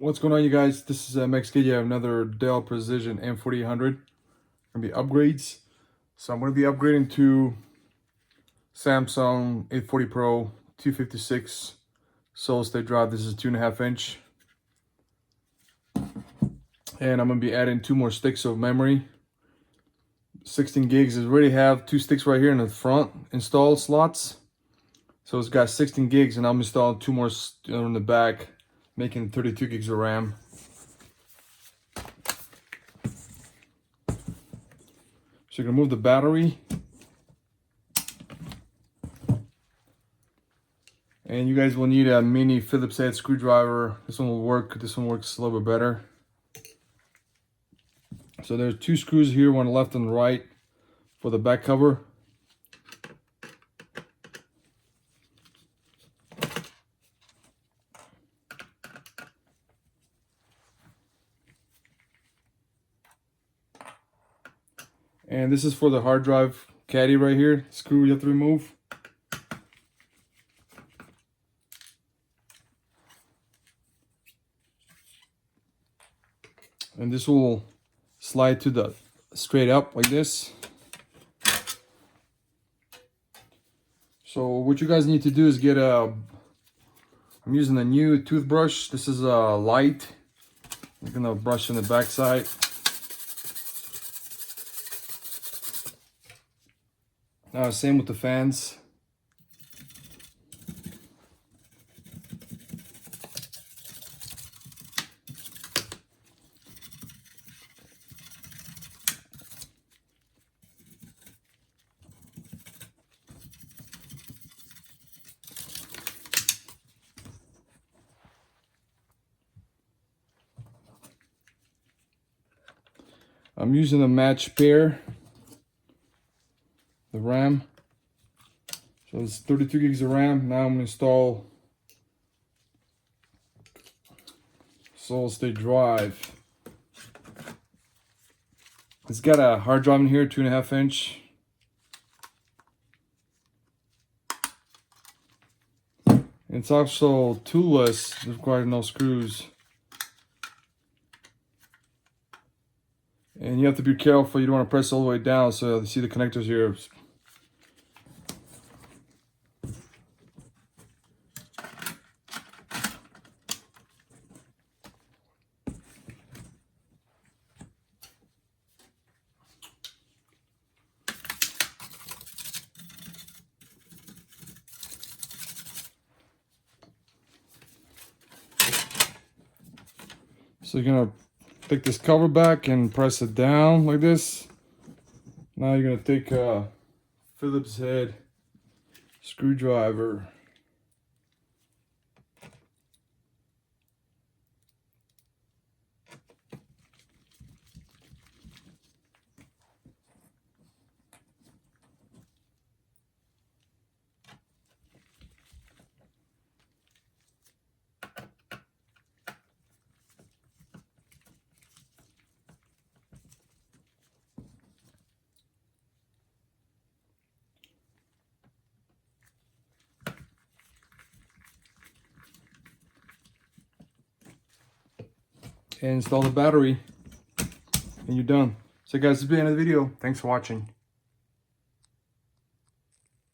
What's going on, you guys? This is MXKid. You have another Dell Precision M4800. Gonna be upgrades. So I'm gonna be upgrading to Samsung 840 Pro 256 solid state drive. This is 2.5 inch, and I'm gonna be adding 2 more sticks of memory. 16 gigs. I already have 2 sticks right here in the front installed slots, so it's got 16 gigs, and I'm installing 2 more in the back, making 32 gigs of RAM. So you're gonna move the battery, and you guys will need a mini Phillips head screwdriver. This one will work. This one works a little bit better. So there's 2 screws here, one left and right for the back cover. And this is for the hard drive caddy right here. Screw you have to remove. And this will slide to the straight up like this. So what you guys need to do is get a, I'm using a new toothbrush. This is a light. I'm gonna brush on the back side. Same with the fans. I'm using a match pair, the RAM. So it's 32 gigs of RAM. Now I'm gonna install solid state drive. It's got a hard drive in here, 2.5 inch. It's also toolless. It requires no screws. And you have to be careful. You don't want to press all the way down. So you see the connectors here. So you're gonna take this cover back and press it down like this. Now you're gonna take a Phillips head screwdriver. And install the battery, and you're done. So guys, this has been the end of the video. Thanks for watching.